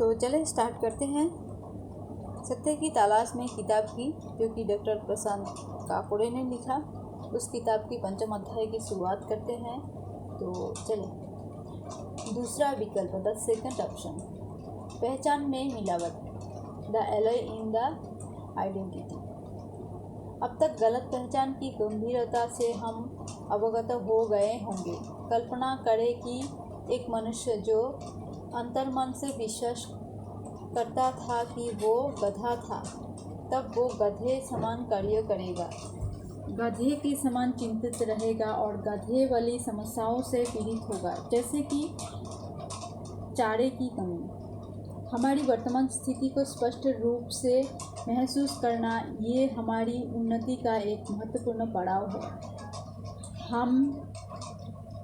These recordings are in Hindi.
तो चले स्टार्ट करते हैं सत्य की तलाश में किताब की, जो कि डॉक्टर प्रशांत काकोड़े ने लिखा। उस किताब की पंचम अध्याय की शुरुआत करते हैं। तो चले। दूसरा विकल्प, द सेकंड ऑप्शन, पहचान में मिलावट, the alloy in the identity. अब तक गलत पहचान की गंभीरता से हम अवगत हो गए होंगे। कल्पना करें कि एक मनुष्य जो अंतर्मन से विश्वास करता था कि वो गधा था, तब वो गधे समान कार्य करेगा, गधे के समान चिंतित रहेगा और गधे वाली समस्याओं से पीड़ित होगा, जैसे कि चारे की कमी। हमारी वर्तमान स्थिति को स्पष्ट रूप से महसूस करना ये हमारी उन्नति का एक महत्वपूर्ण पड़ाव है। हम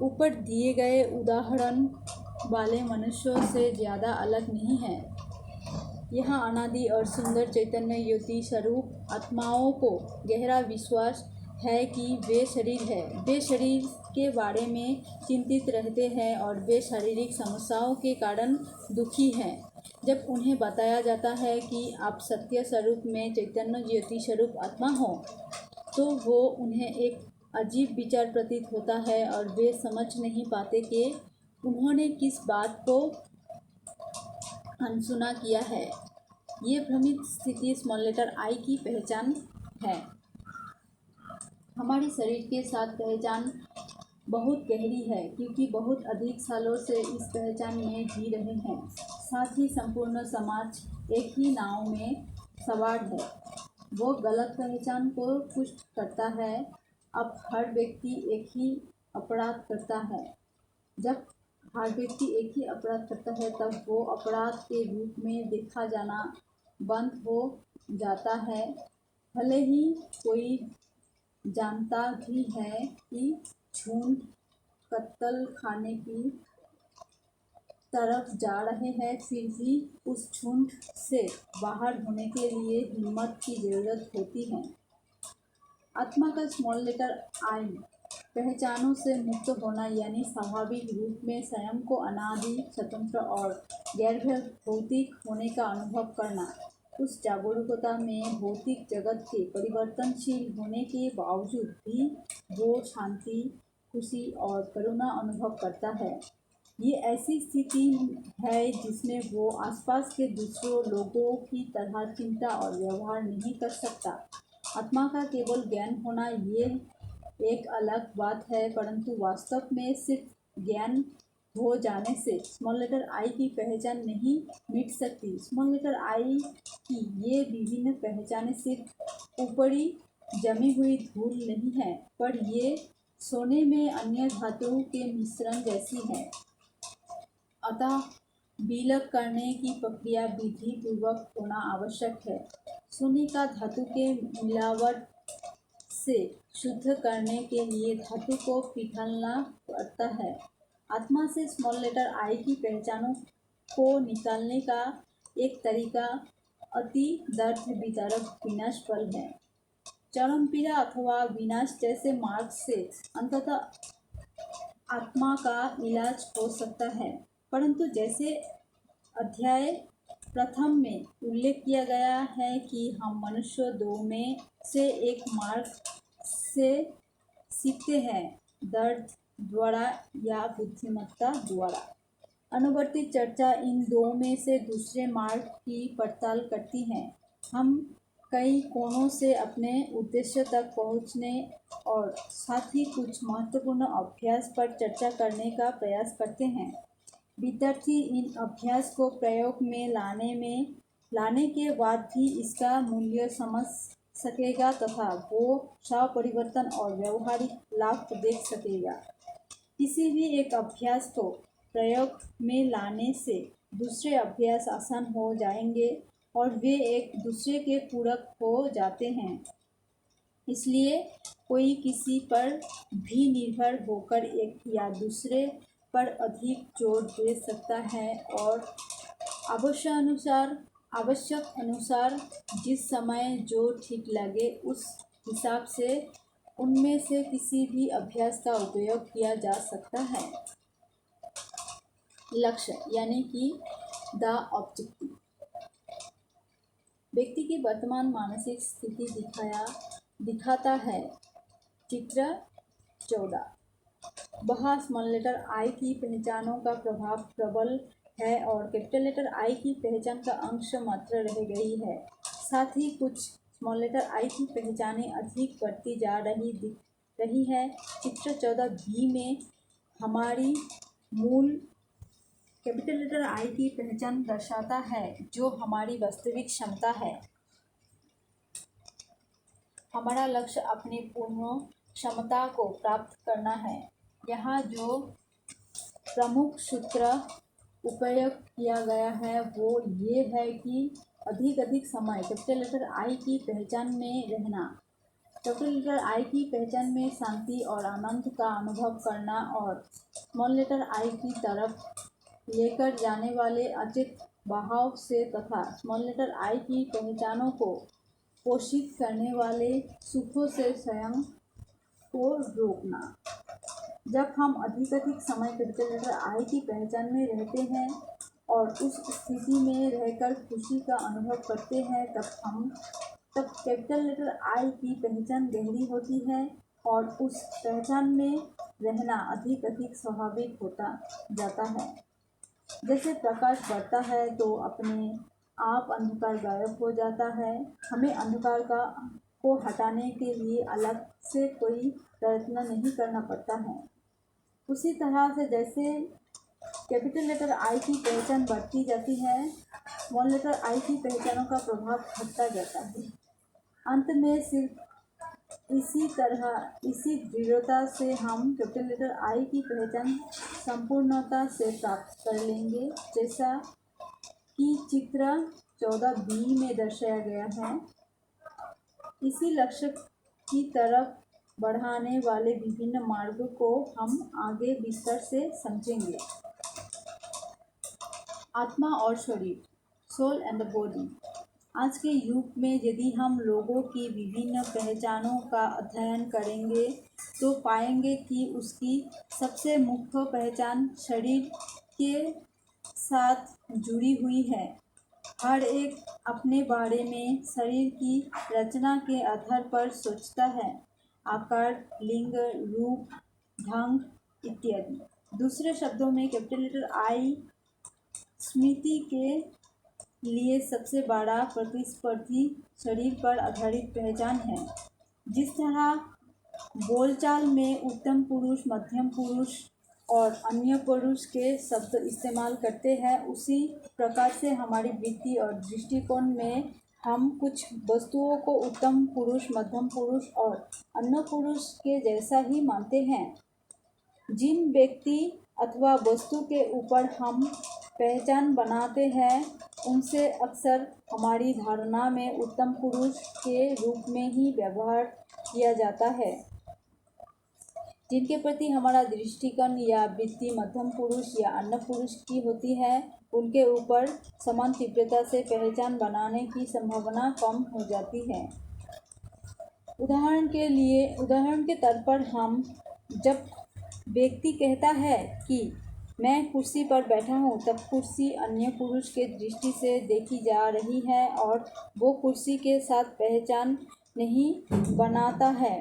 ऊपर दिए गए उदाहरण वाले मनुष्यों से ज़्यादा अलग नहीं हैं। यहाँ अनादि और सुंदर चैतन्य ज्योति स्वरूप आत्माओं को गहरा विश्वास है कि वे शरीर है। वे शरीर के बारे में चिंतित रहते हैं और वे शारीरिक समस्याओं के कारण दुखी हैं। जब उन्हें बताया जाता है कि आप सत्य स्वरूप में चैतन्य ज्योति स्वरूप आत्मा हो, तो वो उन्हें एक अजीब विचार प्रतीत होता है और वे समझ नहीं पाते कि उन्होंने किस बात को अनसुना किया है। ये भ्रमित स्थिति स्मॉल लेटर आई की पहचान है। हमारी शरीर के साथ पहचान बहुत गहरी है, क्योंकि बहुत अधिक सालों से इस पहचान में जी रहे हैं। साथ ही संपूर्ण समाज एक ही नाव में सवार है। वो गलत पहचान को पुष्ट करता है। अब हर व्यक्ति एक ही अपराध करता है। जब हर व्यक्ति एक ही अपराध करता है, तब वो अपराध के रूप में देखा जाना बंद हो जाता है। भले ही कोई जानता भी है कि झुंड कत्ल खाने की तरफ जा रहे हैं, फिर भी उस झुंड से बाहर होने के लिए हिम्मत की ज़रूरत होती है। आत्मा का स्मॉल लेटर आई पहचानों से मुक्त होना, यानी स्वाभाविक रूप में स्वयं को अनादि, स्वतंत्र और गैर भौतिक होने का अनुभव करना। उस जागरूकता में भौतिक जगत के परिवर्तनशील होने के बावजूद भी वो शांति, खुशी और करुणा अनुभव करता है। ये ऐसी स्थिति है जिसमें वो आसपास के दूसरों लोगों की तरह चिंता और व्यवहार नहीं कर सकता। आत्मा का केवल ज्ञान होना ये एक अलग बात है, परंतु वास्तव में सिर्फ ज्ञान हो जाने से स्मॉल लेटर आई की पहचान नहीं मिट सकती। स्मॉल लेटर आई की ये विभिन्न पहचानें सिर्फ ऊपरी जमी हुई धूल नहीं है, पर ये सोने में अन्य धातुओं के मिश्रण जैसी है। अतः विलग करने की प्रक्रिया विधि पूर्वक होना आवश्यक है। सोने का धातु के मिलावट से शुद्ध करने के लिए धातु को पिघलना पड़ता है। आत्मा से स्मॉल लेटर आई की पहचानों को निकालने का एक तरीका अति दर्द विदारक विनाश फल है। चरम पीड़ा अथवा विनाश जैसे मार्ग से अंततः आत्मा का इलाज हो सकता है, परंतु जैसे अध्याय प्रथम में उल्लेख किया गया है कि हम मनुष्य दो में से एक मार्ग से सीखते हैं, दर्द द्वारा या बुद्धिमत्ता द्वारा। अनुवर्ती चर्चा इन दो में से दूसरे मार्ग की पड़ताल करती है। हम कई कोणों से अपने उद्देश्य तक पहुंचने और साथ ही कुछ महत्वपूर्ण अभ्यास पर चर्चा करने का प्रयास करते हैं। विद्यार्थी इन अभ्यास को प्रयोग में लाने के बाद भी इसका मूल्य समझ सकेगा तथा वो स्व परिवर्तन और व्यवहारिक लाभ देख सकेगा। किसी भी एक अभ्यास को प्रयोग में लाने से दूसरे अभ्यास आसान हो जाएंगे और वे एक दूसरे के पूरक हो जाते हैं। इसलिए कोई किसी पर भी निर्भर होकर एक या दूसरे पर अधिक जोर दे सकता है और आवश्यक अनुसार जिस समय जो ठीक लगे उस हिसाब से उनमें से किसी भी अभ्यास का उपयोग किया जा सकता है। लक्ष्य यानी कि द ऑब्जेक्टिव। व्यक्ति की वर्तमान मानसिक स्थिति दिखाता है। चित्र 14। वहाँ स्मॉल लेटर आई की पहचानों का प्रभाव प्रबल है और कैपिटल लेटर आई की पहचान का अंश मात्र रह गई है। साथ ही कुछ स्मॉल लेटर आई की पहचानें अधिक बढ़ती जा दिख रही है। चित्र 14 बी में हमारी मूल कैपिटल लेटर आई की पहचान दर्शाता है, जो हमारी वास्तविक क्षमता है। हमारा लक्ष्य अपनी पूर्ण क्षमता को प्राप्त करना है। यहाँ जो प्रमुख सूत्र उपयोग किया गया है वो ये है कि अधिक समय कैपिटल लेटर आई की पहचान में रहना, कैपिटल लेटर आई की पहचान में शांति और आनंद का अनुभव करना और स्मॉल लेटर आई की तरफ लेकर जाने वाले अचित बहाव से तथा स्मॉल लेटर आई की पहचानों को पोषित करने वाले सुखों से स्वयं को रोकना। जब हम अधिक समय कैपिटल लेटर आई की पहचान में रहते हैं और उस स्थिति में रहकर खुशी का अनुभव करते हैं, तब कैपिटल लेटर आई की पहचान गहरी होती है और उस पहचान में रहना अधिक स्वाभाविक होता जाता है। जैसे प्रकाश बढ़ता है तो अपने आप अंधकार गायब हो जाता है। हमें अंधकार को हटाने के लिए अलग से कोई प्रयत्न नहीं करना पड़ता है। उसी तरह से जैसे कैपिटल लेटर आई की पहचान बढ़ती जाती है, स्मॉल लेटर आई की पहचानों का प्रभाव घटता जाता है। अंत में सिर्फ इसी दृढ़ता से हम कैपिटल लेटर आई की पहचान संपूर्णता से प्राप्त कर लेंगे, जैसा कि चित्र 14 बी में दर्शाया गया है। इसी लक्ष्य की तरफ बढ़ाने वाले विभिन्न मार्गों को हम आगे विस्तार से समझेंगे। आत्मा और शरीर, सोल एंड द बॉडी। आज के युग में यदि हम लोगों की विभिन्न पहचानों का अध्ययन करेंगे तो पाएंगे कि उसकी सबसे मुख्य पहचान शरीर के साथ जुड़ी हुई है। हर एक अपने बारे में शरीर की रचना के आधार पर सोचता है, आकार, लिंग, रूप, ढंग इत्यादि। दूसरे शब्दों में कैपिटल लेटर आई स्मृति के लिए सबसे बड़ा प्रतिस्पर्धी शरीर पर आधारित पहचान है। जिस तरह बोलचाल में उत्तम पुरुष, मध्यम पुरुष और अन्य पुरुष के शब्द इस्तेमाल करते हैं, उसी प्रकार से हमारी वृत्ति और दृष्टिकोण में हम कुछ वस्तुओं को उत्तम पुरुष, मध्यम पुरुष और अन्य पुरुष के जैसा ही मानते हैं। जिन व्यक्ति अथवा वस्तु के ऊपर हम पहचान बनाते हैं, उनसे अक्सर हमारी धारणा में उत्तम पुरुष के रूप में ही व्यवहार किया जाता है। जिनके प्रति हमारा दृष्टिकोण या वृत्ति मध्यम पुरुष या अन्य पुरुष की होती है, उनके ऊपर समान तीव्रता से पहचान बनाने की संभावना कम हो जाती है। उदाहरण के तौर पर जब व्यक्ति कहता है कि मैं कुर्सी पर बैठा हूँ, तब कुर्सी अन्य पुरुष के दृष्टि से देखी जा रही है और वो कुर्सी के साथ पहचान नहीं बनाता है।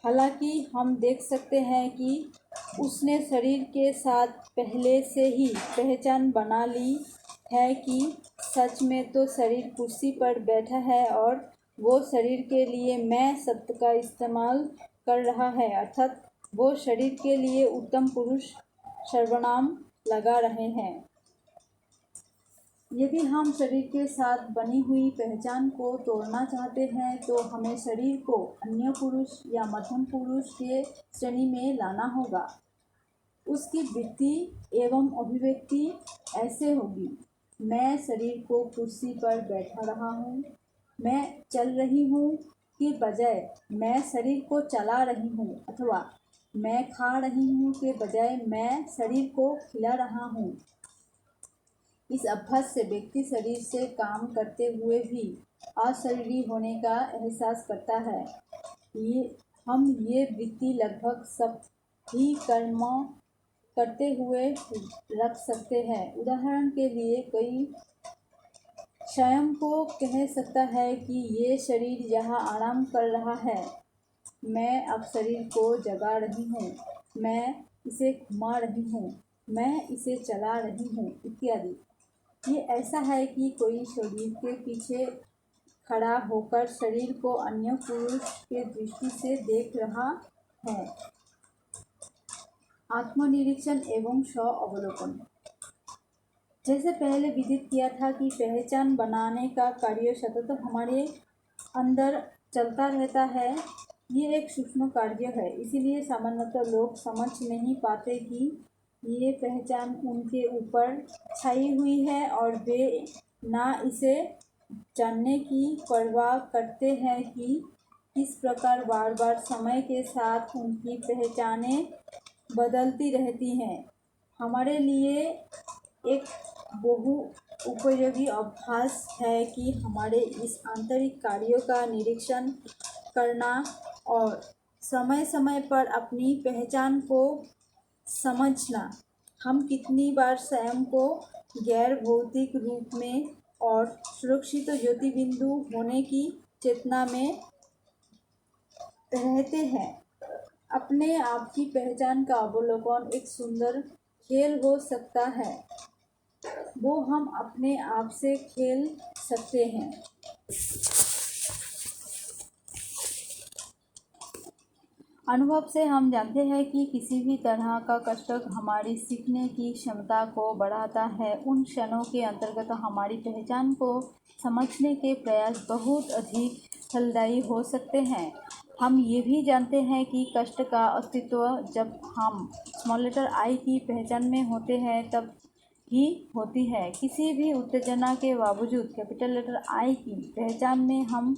हालांकि हम देख सकते हैं कि उसने शरीर के साथ पहले से ही पहचान बना ली है कि सच में तो शरीर कुर्सी पर बैठा है और वो शरीर के लिए मैं शब्द का इस्तेमाल कर रहा है, अर्थात वो शरीर के लिए उत्तम पुरुष सर्वनाम लगा रहे हैं। यदि हम शरीर के साथ बनी हुई पहचान को तोड़ना चाहते हैं तो हमें शरीर को अन्य पुरुष या मध्यम पुरुष के श्रेणी में लाना होगा। उसकी वृत्ति एवं अभिव्यक्ति ऐसे होगी: मैं शरीर को कुर्सी पर बैठा रहा हूँ, मैं चल रही हूँ के बजाय मैं शरीर को चला रही हूँ, अथवा मैं खा रही हूँ के बजाय मैं शरीर को खिला रहा हूँ। इस अभ्यास से व्यक्ति शरीर से काम करते हुए भी अशरीरी होने का एहसास करता है। ये वृत्ति लगभग सभी कर्मों करते हुए रख सकते हैं। उदाहरण के लिए कोई स्वयं को कह सकता है कि ये शरीर यहाँ आराम कर रहा है, मैं अब शरीर को जगा रही हूँ, मैं इसे घुमा रही हूँ, मैं इसे चला रही हूँ इत्यादि। ये ऐसा है कि कोई शरीर के पीछे खड़ा होकर शरीर को अन्य पुरुष के दृष्टि से देख रहा है। आत्मनिरीक्षण एवं स्व अवलोकन। जैसे पहले विदित किया था कि पहचान बनाने का कार्य सतत हमारे अंदर चलता रहता है। ये एक सूक्ष्म कार्य है, इसीलिए सामान्यतः लोग समझ नहीं पाते कि ये पहचान उनके ऊपर छाई हुई है और वे ना इसे जानने की परवाह करते हैं कि किस प्रकार बार बार समय के साथ उनकी पहचानें बदलती रहती हैं। हमारे लिए एक बहु उपयोगी अभ्यास है कि हमारे इस आंतरिक कार्यों का निरीक्षण करना और समय समय पर अपनी पहचान को समझना। हम कितनी बार स्वयं को गैर भौतिक रूप में और सुरक्षित ज्योति बिंदु होने की चेतना में रहते हैं। अपने आप की पहचान का अवलोकन एक सुंदर खेल हो सकता है, वो हम अपने आप से खेल सकते हैं। अनुभव से हम जानते हैं कि किसी भी तरह का कष्ट हमारी सीखने की क्षमता को बढ़ाता है। उन क्षणों के अंतर्गत हमारी पहचान को समझने के प्रयास बहुत अधिक फलदायी हो सकते हैं। हम ये भी जानते हैं कि कष्ट का अस्तित्व जब हम स्मॉल लेटर आई की पहचान में होते हैं तब ही होती है। किसी भी उत्तेजना के बावजूद कैपिटल लेटर आई की पहचान में हम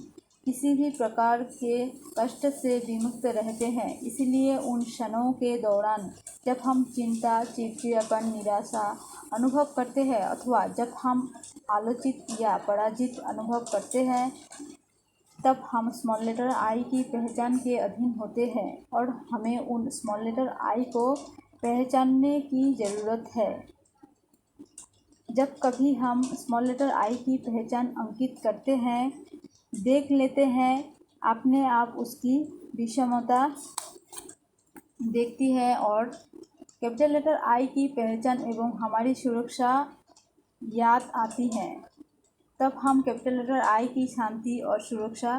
किसी भी प्रकार के कष्ट से विमुक्त रहते हैं। इसलिए उन क्षणों के दौरान जब हम चिंता, चिड़चिड़ापन, निराशा अनुभव करते हैं अथवा जब हम आलोचित या पराजित अनुभव करते हैं, तब हम स्मॉल लेटर आई की पहचान के अधीन होते हैं और हमें उन स्मॉल लेटर आई को पहचानने की ज़रूरत है। जब कभी हम स्मॉल लेटर आई की पहचान अंकित करते हैं, देख लेते हैं, अपने आप उसकी विषमता देखती है और कैपिटल लेटर आई की पहचान एवं हमारी सुरक्षा याद आती है, तब हम कैपिटल लेटर आई की शांति और सुरक्षा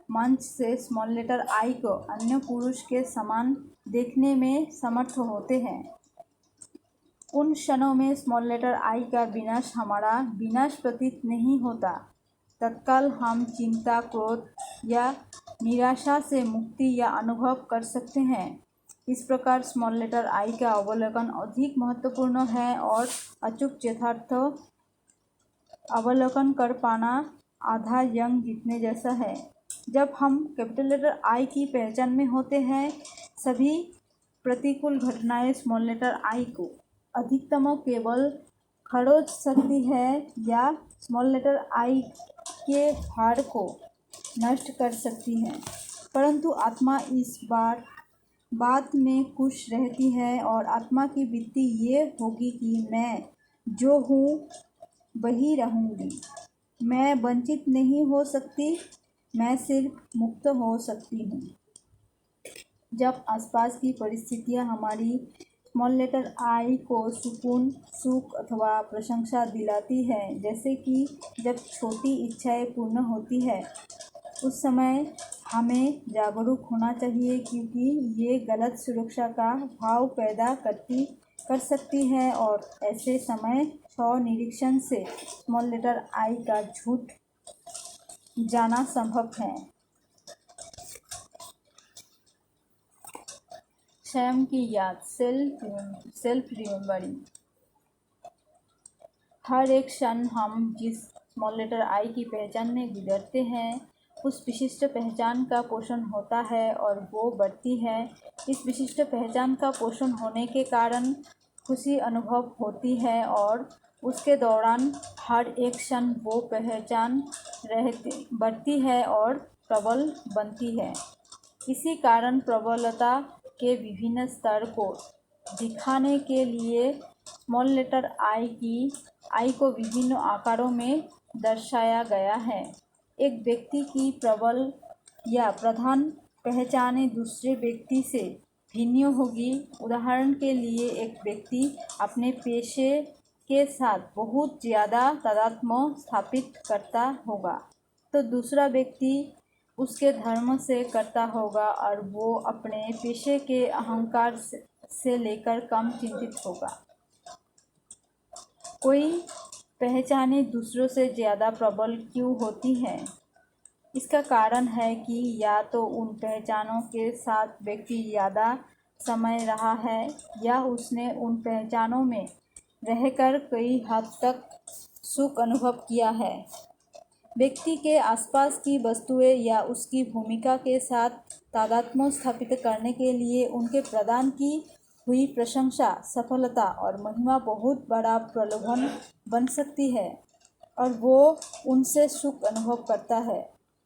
मंच से स्मॉल लेटर आई को अन्य पुरुष के समान देखने में समर्थ होते हैं। उन क्षणों में स्मॉल लेटर आई का विनाश हमारा विनाश प्रतीत नहीं होता। तत्काल हम चिंता, क्रोध या निराशा से मुक्ति या अनुभव कर सकते हैं। इस प्रकार स्मॉल लेटर आई का अवलोकन अधिक महत्वपूर्ण है और अचूक यथार्थ अवलोकन कर पाना आधा यंग जीतने जैसा है। जब हम कैपिटल लेटर आई की पहचान में होते हैं, सभी प्रतिकूल घटनाएं स्मॉल लेटर आई को अधिकतम केवल खरोच सकती है या स्मॉल लेटर आई के भार को नष्ट कर सकती है, परंतु आत्मा इस बात में खुश रहती है और आत्मा की वृत्ति ये होगी कि मैं जो हूँ वही रहूँगी। मैं वंचित नहीं हो सकती, मैं सिर्फ मुक्त हो सकती हूँ। जब आसपास की परिस्थितियाँ हमारी स्मॉल लेटर आई को सुकून, सुख अथवा प्रशंसा दिलाती है, जैसे कि जब छोटी इच्छाएं पूर्ण होती है, उस समय हमें जागरूक होना चाहिए, क्योंकि ये गलत सुरक्षा का भाव पैदा कर सकती है और ऐसे समय स्व निरीक्षण से स्मॉल लेटर आई का झूठ जाना संभव है। स्वयं की याद, सेल्फ रिमेम्बरिंग। हर एक क्षण हम जिस स्मॉल लेटर आई की पहचान में गुजरते हैं, उस विशिष्ट पहचान का पोषण होता है और वो बढ़ती है। इस विशिष्ट पहचान का पोषण होने के कारण खुशी अनुभव होती है और उसके दौरान हर एक क्षण वो पहचान बढ़ती है और प्रबल बनती है। इसी कारण प्रबलता के विभिन्न स्तर को दिखाने के लिए स्मॉल लेटर आई को विभिन्न आकारों में दर्शाया गया है। एक व्यक्ति की प्रबल या प्रधान पहचाने दूसरे व्यक्ति से भिन्न होगी। उदाहरण के लिए एक व्यक्ति अपने पेशे के साथ बहुत ज़्यादा तादात्म्य स्थापित करता होगा तो दूसरा व्यक्ति उसके धर्म से करता होगा और वो अपने पेशे के अहंकार से लेकर कम चिंतित होगा। कोई पहचानें दूसरों से ज़्यादा प्रबल क्यों होती हैं? इसका कारण है कि या तो उन पहचानों के साथ व्यक्ति ज़्यादा समय रहा है या उसने उन पहचानों में रहकर कई हद तक सुख अनुभव किया है। व्यक्ति के आसपास की वस्तुएं या उसकी भूमिका के साथ तादात्म्य स्थापित करने के लिए उनके प्रदान की हुई प्रशंसा, सफलता और महिमा बहुत बड़ा प्रलोभन बन सकती है और वो उनसे सुख अनुभव करता है।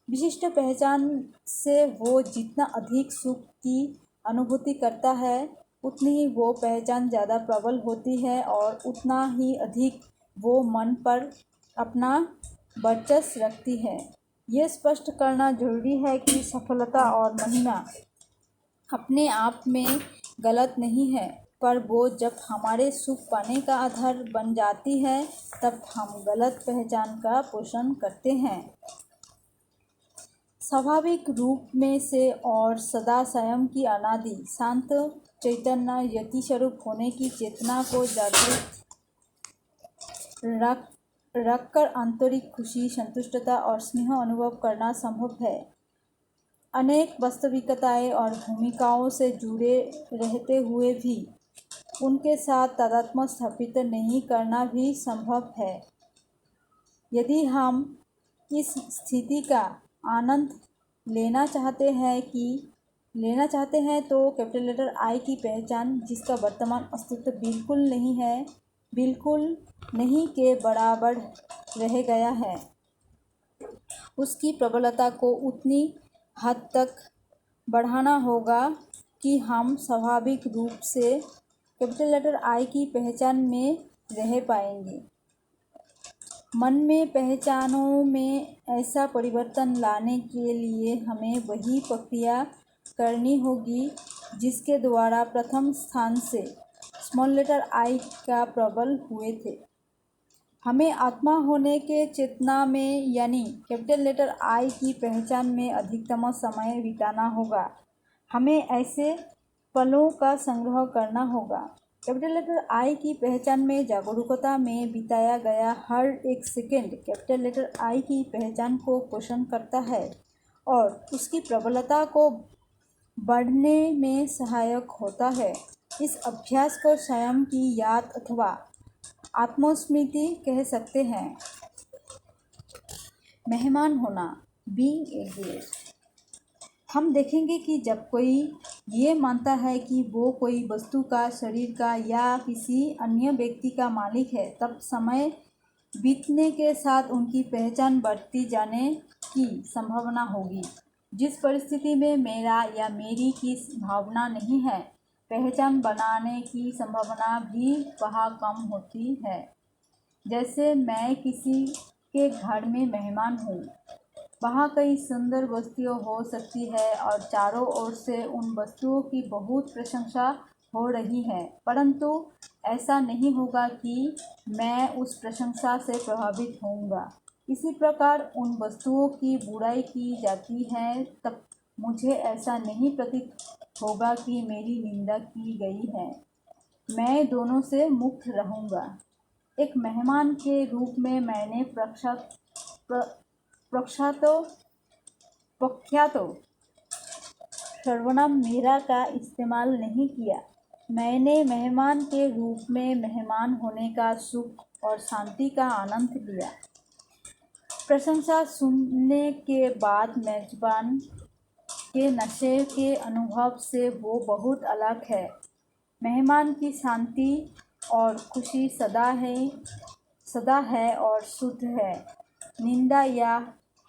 विशिष्ट पहचान से वो जितना अधिक सुख की अनुभूति करता है उतनी ही वो पहचान ज़्यादा प्रबल होती है और उतना ही अधिक वो मन पर अपना वर्चस्व रखती है। ये स्पष्ट करना जरूरी है कि सफलता और महिमा अपने आप में गलत नहीं है, पर वो जब हमारे सुख पाने का आधार बन जाती है तब हम गलत पहचान का पोषण करते हैं। स्वाभाविक रूप में से और सदा स्वयं की अनादि शांत चैतन्य यति स्वरूप होने की चेतना को जागृत रखकर आंतरिक खुशी, संतुष्टता और स्नेह अनुभव करना संभव है। अनेक वास्तविकताएं और भूमिकाओं से जुड़े रहते हुए भी उनके साथ तादात्म्य स्थापित नहीं करना भी संभव है। यदि हम इस स्थिति का आनंद लेना चाहते हैं तो कैपिटल लेटर आई की पहचान, जिसका वर्तमान अस्तित्व बिल्कुल नहीं के बराबर रह गया है, उसकी प्रबलता को उतनी हद तक बढ़ाना होगा कि हम स्वाभाविक रूप से कैपिटल लेटर आई की पहचान में रह पाएंगे। मन में पहचानों में ऐसा परिवर्तन लाने के लिए हमें वही प्रक्रिया करनी होगी जिसके द्वारा प्रथम स्थान से स्मॉल लेटर आई का प्रबल हुए थे। हमें आत्मा होने के चेतना में यानी कैपिटल लेटर आई की पहचान में अधिकतम समय बिताना होगा। हमें ऐसे पलों का संग्रह करना होगा। कैपिटल लेटर आई की पहचान में जागरूकता में बिताया गया हर एक सेकंड कैपिटल लेटर आई की पहचान को पोषण करता है और उसकी प्रबलता को बढ़ने में सहायक होता है। इस अभ्यास को स्वयं की याद अथवा आत्मस्मृति कह सकते हैं। मेहमान होना, बीइंग ए गेस्ट। हम देखेंगे कि जब कोई ये मानता है कि वो कोई वस्तु का, शरीर का या किसी अन्य व्यक्ति का मालिक है, तब समय बीतने के साथ उनकी पहचान बढ़ती जाने की संभावना होगी। जिस परिस्थिति में मेरा या मेरी की भावना नहीं है, पहचान बनाने की संभावना भी वहाँ कम होती है। जैसे मैं किसी के घर में मेहमान हूँ, वहाँ कई सुंदर वस्तुएं हो सकती है और चारों ओर से उन वस्तुओं की बहुत प्रशंसा हो रही है, परंतु ऐसा नहीं होगा कि मैं उस प्रशंसा से प्रभावित होऊंगा। इसी प्रकार उन वस्तुओं की बुराई की जाती है तब मुझे ऐसा नहीं प्रतीत होगा कि मेरी निंदा की गई है। मैं दोनों से मुक्त रहूँगा। एक मेहमान के रूप में मैंने प्रख्यातो सर्वनाम मेरा का इस्तेमाल नहीं किया। मैंने मेहमान के रूप में मेहमान होने का सुख और शांति का आनंद लिया। प्रशंसा सुनने के बाद मेजबान के नशे के अनुभव से वो बहुत अलग है। मेहमान की शांति और खुशी सदा है और शुद्ध है, निंदा या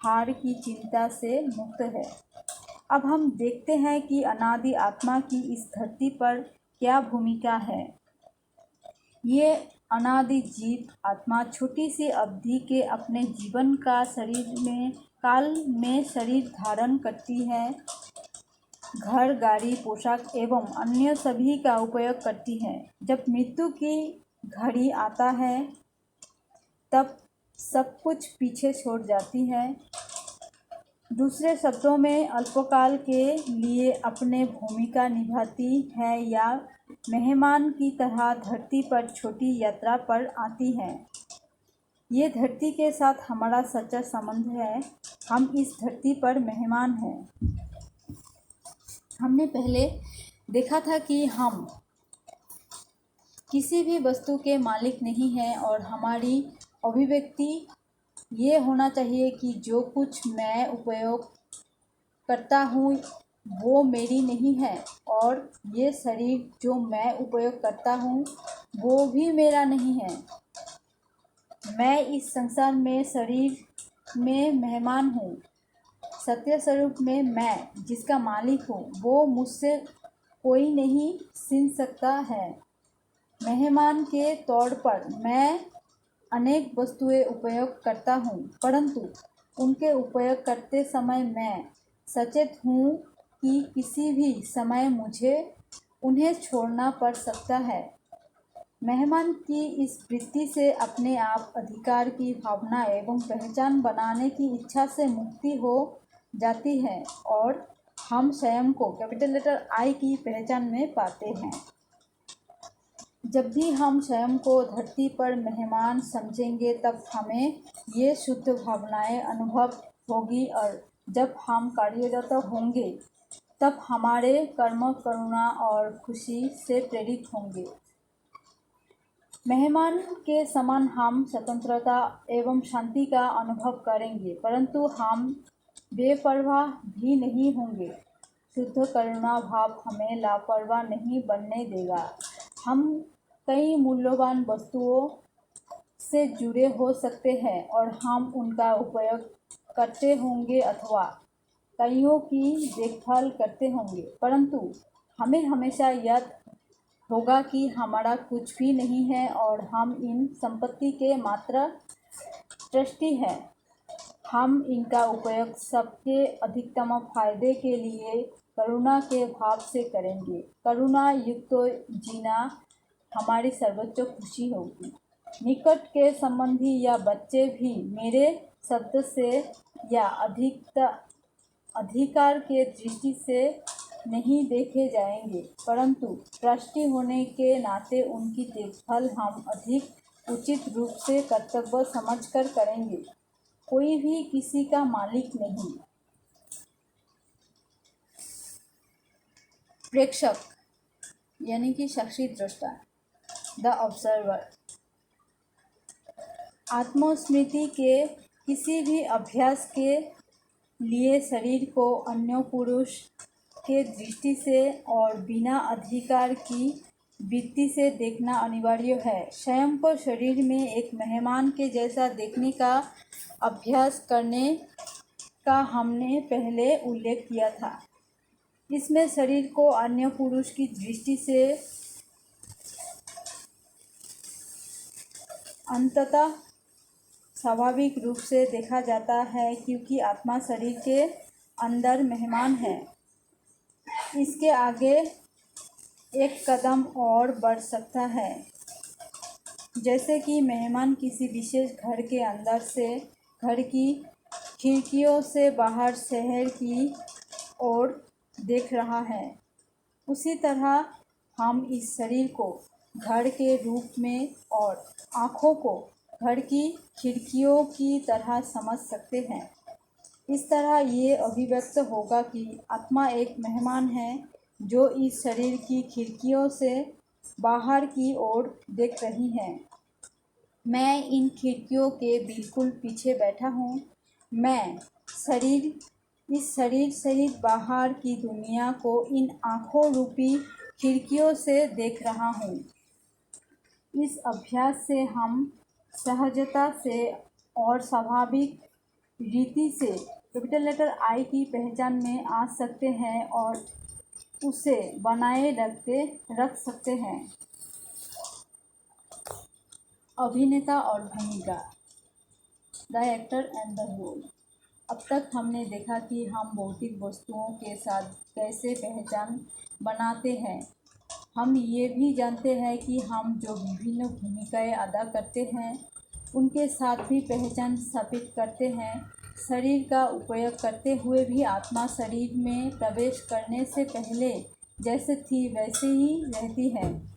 हार की चिंता से मुक्त है। अब हम देखते हैं कि अनादि आत्मा की इस धरती पर क्या भूमिका है। ये अनादि जीव आत्मा छोटी सी अवधि के अपने जीवन का काल में शरीर धारण करती है, घर, गाड़ी, पोशाक एवं अन्य सभी का उपयोग करती है। जब मृत्यु की घड़ी आता है तब सब कुछ पीछे छोड़ जाती है। दूसरे शब्दों में अल्पकाल के लिए अपने भूमिका निभाती है या मेहमान की तरह धरती पर छोटी यात्रा पर आती है। ये धरती के साथ हमारा सच्चा संबंध है। हम इस धरती पर मेहमान हैं। हमने पहले देखा था कि हम किसी भी वस्तु के मालिक नहीं हैं और हमारी अभिव्यक्ति ये होना चाहिए कि जो कुछ मैं उपयोग करता हूँ वो मेरी नहीं है और ये शरीर जो मैं उपयोग करता हूँ वो भी मेरा नहीं है। मैं इस संसार में शरीर में मेहमान हूँ। सत्य स्वरूप में मैं जिसका मालिक हूँ वो मुझसे कोई नहीं छीन सकता है। मेहमान के तौर पर मैं अनेक वस्तुएं उपयोग करता हूँ, परंतु उनके उपयोग करते समय मैं सचेत हूँ कि किसी भी समय मुझे उन्हें छोड़ना पड़ सकता है। मेहमान की इस वृत्ति से अपने आप अधिकार की भावना एवं पहचान बनाने की इच्छा से मुक्ति हो जाती है और हम स्वयं को कैपिटल लेटर आई की पहचान में पाते हैं। जब भी हम स्वयं को धरती पर मेहमान समझेंगे तब हमें ये शुद्ध भावनाएं अनुभव होगी और जब हम कार्यरत होंगे तब हमारे कर्म करुणा और खुशी से प्रेरित होंगे। मेहमान के समान हम स्वतंत्रता एवं शांति का अनुभव करेंगे, परंतु हम बेपरवाह भी नहीं होंगे। शुद्ध करुणा भाव हमें लापरवाह नहीं बनने देगा। हम कई मूल्यवान वस्तुओं से जुड़े हो सकते हैं और हम उनका उपयोग करते होंगे अथवा कईयों की देखभाल करते होंगे, परंतु हमें हमेशा याद होगा कि हमारा कुछ भी नहीं है और हम इन संपत्ति के मात्र ट्रस्टी हैं। हम इनका उपयोग सबके अधिकतम फायदे के लिए करुणा के भाव से करेंगे। करुणा युक्त जीना हमारी सर्वोच्च खुशी होगी। निकट के संबंधी या बच्चे भी मेरे शब्द से या अधिकार के दृष्टि से नहीं देखे जाएंगे, परंतु ट्रस्टी होने के नाते उनकी देखभाल हम अधिक उचित रूप से कर्तव्य समझकर करेंगे। कोई भी किसी का मालिक नहीं। प्रेक्षक यानी कि साक्षी दृष्टा, द ऑब्जर्वर। आत्मस्मृति के किसी भी अभ्यास के लिए शरीर को अन्य पुरुष के दृष्टि से और बिना अधिकार की वृत्ति से देखना अनिवार्य है। स्वयं को शरीर में एक मेहमान के जैसा देखने का अभ्यास करने का हमने पहले उल्लेख किया था। इसमें शरीर को अन्य पुरुष की दृष्टि से अंततः स्वाभाविक रूप से देखा जाता है, क्योंकि आत्मा शरीर के अंदर मेहमान है। इसके आगे एक कदम और बढ़ सकता है, जैसे कि मेहमान किसी विशेष घर के अंदर से घर की खिड़कियों से बाहर शहर की ओर देख रहा है, उसी तरह हम इस शरीर को घर के रूप में और आँखों को घर की खिड़कियों की तरह समझ सकते हैं। इस तरह ये अभिव्यक्त होगा कि आत्मा एक मेहमान है जो इस शरीर की खिड़कियों से बाहर की ओर देख रही है। मैं इन खिड़कियों के बिल्कुल पीछे बैठा हूँ। मैं इस शरीर सहित बाहर की दुनिया को इन आँखों रूपी खिड़कियों से देख रहा हूँ। इस अभ्यास से हम सहजता से और स्वाभाविक रीति से कैपिटल लेटर आई की पहचान में आ सकते हैं और उसे बनाए रख सकते हैं। अभिनेता और भूमिका, the actor and the role. अब तक हमने देखा कि हम भौतिक वस्तुओं के साथ कैसे पहचान बनाते हैं। हम ये भी जानते हैं कि हम जो विभिन्न भूमिकाएं अदा करते हैं उनके साथ भी पहचान स्थापित करते हैं। शरीर का उपयोग करते हुए भी आत्मा शरीर में प्रवेश करने से पहले जैसे थी वैसे ही रहती है,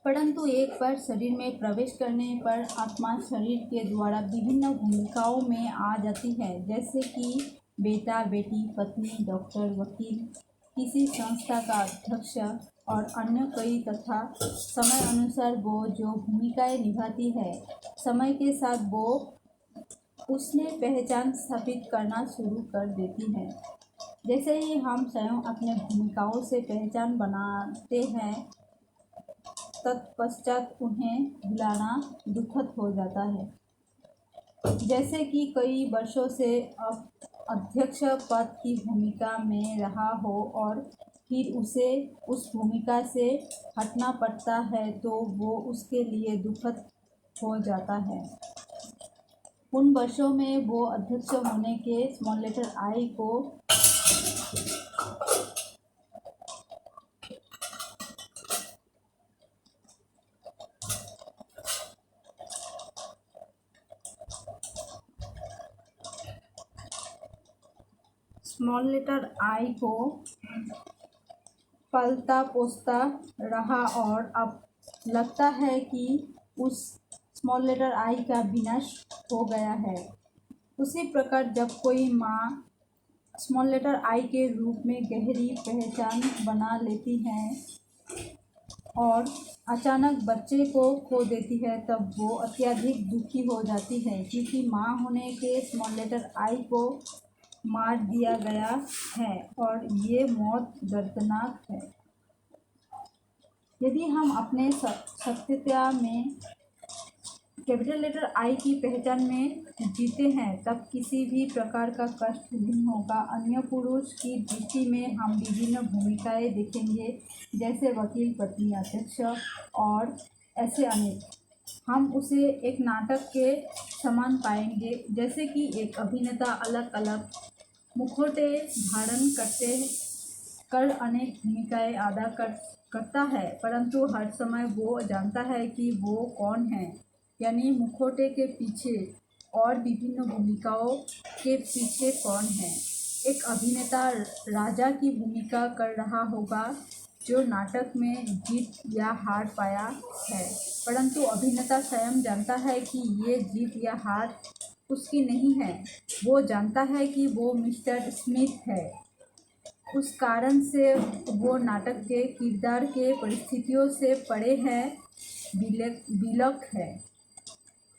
परंतु एक बार शरीर में प्रवेश करने पर आत्मा शरीर के द्वारा विभिन्न भूमिकाओं में आ जाती है, जैसे कि बेटा, बेटी, पत्नी, डॉक्टर, वकील, किसी संस्था का अध्यक्ष और अन्य कई। तथा समय अनुसार वो जो भूमिकाएं निभाती है, समय के साथ वो उसमें पहचान स्थापित करना शुरू कर देती है। जैसे ही हम स्वयं अपने भूमिकाओं से पहचान बनाते हैं, तत्पश्चात उन्हें भुलाना दुखद हो जाता है। जैसे कि कई वर्षों से अब अध्यक्ष पद की भूमिका में रहा हो और फिर उसे उस भूमिका से हटना पड़ता है, तो वो उसके लिए दुखद हो जाता है। उन वर्षों में वो अध्यक्ष होने के स्मॉल लेटर आई को पलता पोसता रहा और अब लगता है कि उस स्मॉल लेटर आई का विनाश हो गया है। उसी प्रकार जब कोई माँ स्मॉल लेटर आई के रूप में गहरी पहचान बना लेती है और अचानक बच्चे को खो देती है, तब वो अत्यधिक दुखी हो जाती है, क्योंकि माँ होने के स्मॉल लेटर आई को मार दिया गया है और ये मौत दर्दनाक है। यदि हम अपने सत्यता में कैपिटल लेटर आई की पहचान में जीते हैं, तब किसी भी प्रकार का कष्ट नहीं होगा। अन्य पुरुष की दृष्टि में हम विभिन्न भूमिकाएं देखेंगे, जैसे वकील, पत्नी, अध्यक्ष और ऐसे अनेक। हम उसे एक नाटक के समान पाएंगे, जैसे कि एक अभिनेता अलग अलग मुखौटे धारण कर अनेक भूमिकाएं अदा करता है, परंतु हर समय वो जानता है कि वो कौन है, यानी मुखौटे के पीछे और विभिन्न भूमिकाओं के पीछे कौन है। एक अभिनेता राजा की भूमिका कर रहा होगा जो नाटक में जीत या हार पाया है, परंतु अभिनेता स्वयं जानता है कि ये जीत या हार उसकी नहीं है। वो जानता है कि वो मिस्टर स्मिथ है, उस कारण से वो नाटक के किरदार के परिस्थितियों से परे है, विलक है।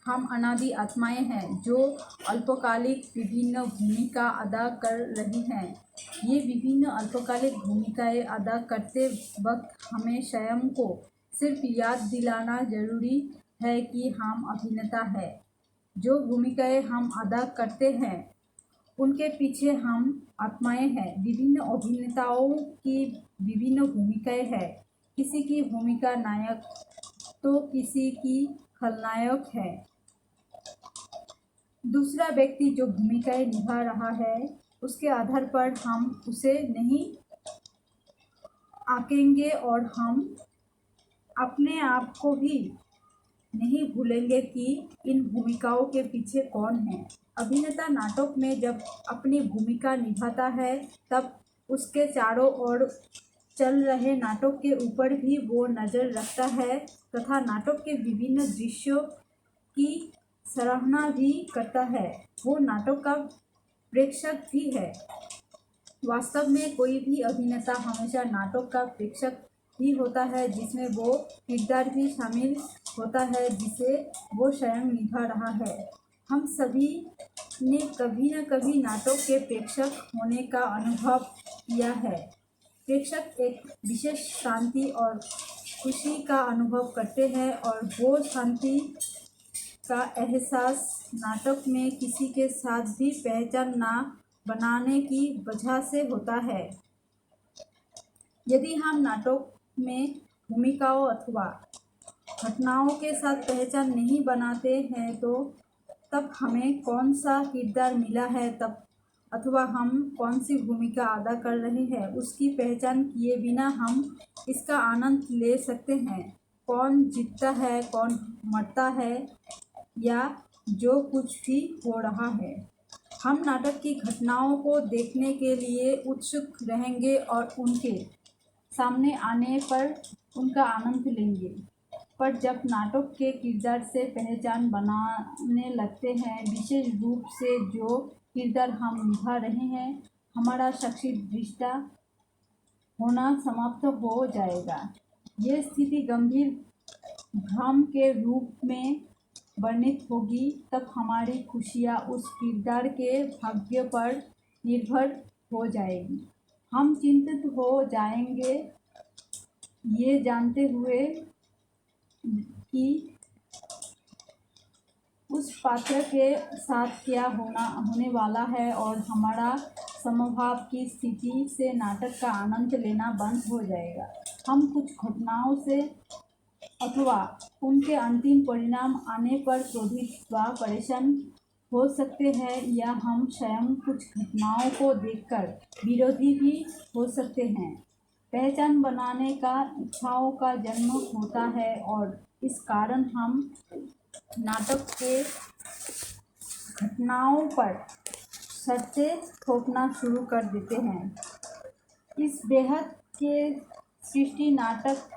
हम अनादि आत्माएं हैं जो अल्पकालिक विभिन्न भूमिका अदा कर रही हैं। ये विभिन्न अल्पकालिक भूमिकाएं अदा करते वक्त हमें स्वयं को सिर्फ याद दिलाना जरूरी है कि हम अभिनेता हैं। जो भूमिकाएं हम अदा करते हैं उनके पीछे हम आत्माएं हैं। विभिन्न अभिनेताओं की विभिन्न भूमिकाएं हैं। किसी की भूमिका नायक तो किसी की खलनायक है। दूसरा व्यक्ति जो भूमिकाएं निभा रहा है उसके आधार पर हम उसे नहीं आंकेंगे और हम अपने आप को भी नहीं भूलेंगे कि इन भूमिकाओं के पीछे कौन है। अभिनेता नाटक में जब अपनी भूमिका निभाता है, तब उसके चारों ओर चल रहे नाटक के ऊपर भी वो नज़र रखता है तथा नाटक के विभिन्न दृश्यों की सराहना भी करता है। वो नाटक का प्रेक्षक भी है। वास्तव में कोई भी अभिनेता हमेशा नाटक का प्रेक्षक ही होता है, जिसमें वो किरदार भी शामिल होता है जिसे वो स्वयं निभा रहा है। हम सभी ने कभी न कभी नाटक के प्रेक्षक होने का अनुभव किया है। प्रेक्षक एक विशेष शांति और खुशी का अनुभव करते हैं और वो शांति का एहसास नाटक में किसी के साथ भी पहचान ना बनाने की वजह से होता है। यदि हम नाटक में भूमिकाओं अथवा घटनाओं के साथ पहचान नहीं बनाते हैं तो तब हमें कौन सा किरदार मिला है तब अथवा हम कौन सी भूमिका अदा कर रहे हैं उसकी पहचान किए बिना हम इसका आनंद ले सकते हैं। कौन जीतता है, कौन मरता है या जो कुछ भी हो रहा है, हम नाटक की घटनाओं को देखने के लिए उत्सुक रहेंगे और उनके सामने आने पर उनका आनंद लेंगे। पर जब नाटक के किरदार से पहचान बनाने लगते हैं, विशेष रूप से जो किरदार हम निभा रहे हैं, हमारा शख्सियत दृष्टा होना समाप्त हो जाएगा। ये स्थिति गंभीर भ्रम के रूप में वर्णित होगी। तब हमारी खुशियाँ उस किरदार के भाग्य पर निर्भर हो जाएगी। हम चिंतित हो जाएंगे ये जानते हुए कि उस पात्र के साथ क्या होने वाला है और हमारा समभाव की स्थिति से नाटक का आनंद लेना बंद हो जाएगा। हम कुछ घटनाओं से अथवा उनके अंतिम परिणाम आने पर क्रोधित व परेशान हो सकते हैं या हम स्वयं कुछ घटनाओं को देखकर विरोधी भी हो सकते हैं। पहचान बनाने का इच्छाओं का जन्म होता है और इस कारण हम नाटक के घटनाओं पर शर्तें थोपना शुरू कर देते हैं। इस बेहद के सृष्टि नाटक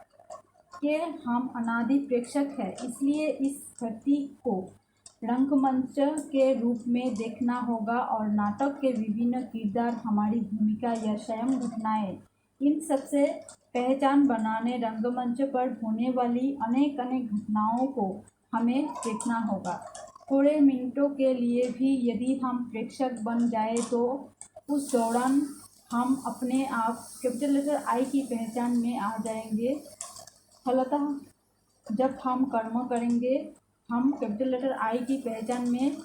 के हम अनादि प्रेक्षक हैं, इसलिए इस धरती को रंगमंच के रूप में देखना होगा और नाटक के विभिन्न किरदार, हमारी भूमिका या स्वयं घटनाएं, इन सबसे पहचान बनाने रंगमंच पर होने वाली अनेक घटनाओं को हमें देखना होगा। थोड़े मिनटों के लिए भी यदि हम प्रेक्षक बन जाए तो उस दौरान हम अपने आप कैपिटल लेटर आई की पहचान में आ जाएंगे। फलतः जब हम कर्म करेंगे, हम कैपिटल लेटर आई की पहचान में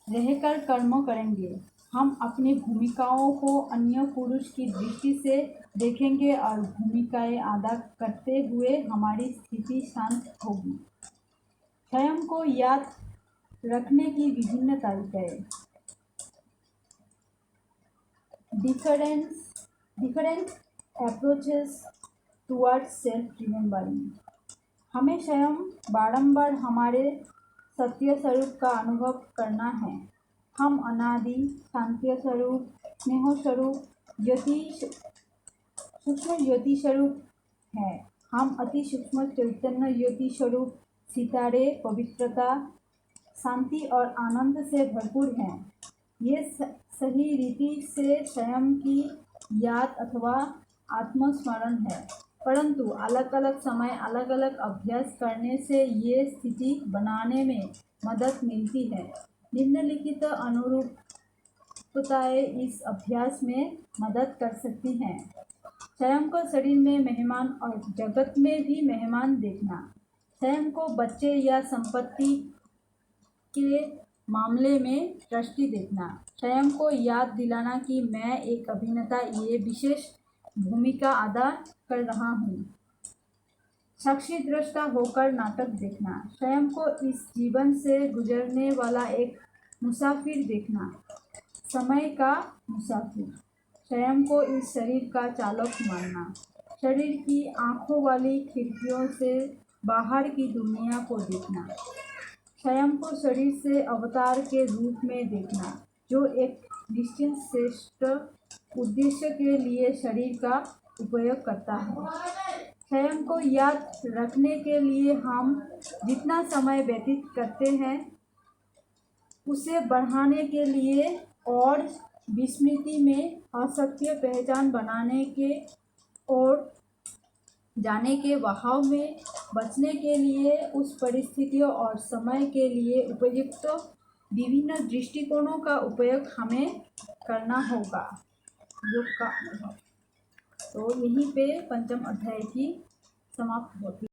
रहकर कर्म करेंगे। हम अपनी भूमिकाओं को अन्य पुरुष की दृष्टि से देखेंगे और भूमिकाएं अदा करते हुए हमारी स्थिति शांत होगी। स्वयं को याद रखने की विभिन्न तरीके। Different approaches towards self remembering. हमें स्वयं बारंबार हमारे सत्य स्वरूप का अनुभव करना है। हम अनादि शांति स्वरूप, स्नेह स्वरूप, सूक्ष्म ज्योति स्वरूप है। हम अति सूक्ष्म चैतन्य ज्योति स्वरूप, सितारे, पवित्रता, शांति और आनंद से भरपूर हैं। ये सही रीति से स्वयं की याद अथवा आत्मस्मरण है, परंतु अलग अलग समय अलग अलग अभ्यास करने से ये स्थिति बनाने में मदद मिलती है। निम्नलिखित अनुरूपताएं इस अभ्यास में मदद कर सकती हैं। स्वयं को शरीर में मेहमान और जगत में भी मेहमान देखना। स्वयं को बच्चे या संपत्ति के मामले में दृष्टि देखना। स्वयं को याद दिलाना कि मैं एक अभिनेता ये विशेष भूमिका अदा कर रहा हूँ। साक्षी दृष्टा होकर नाटक देखना। स्वयं को इस जीवन से गुजरने वाला एक मुसाफिर देखना। समय का मुसाफिर। स्वयं को इस शरीर का चालक मानना। शरीर की आँखों वाली खिड़कियों से बाहर की दुनिया को देखना। स्वयं को शरीर से अवतार के रूप में देखना, जो एक निश्चित श्रेष्ठ उद्देश्य के लिए शरीर का उपयोग करता है। स्वयं को याद रखने के लिए हम जितना समय व्यतीत करते हैं, उसे बढ़ाने के लिए और विस्मृति में असत्य पहचान बनाने के और जाने के बहाव में बचने के लिए उस परिस्थितियों और समय के लिए उपयुक्त विभिन्न दृष्टिकोणों का उपयोग हमें करना होगा। योग का अनुभव। तो यहीं पे पंचम अध्याय की समाप्त होती है।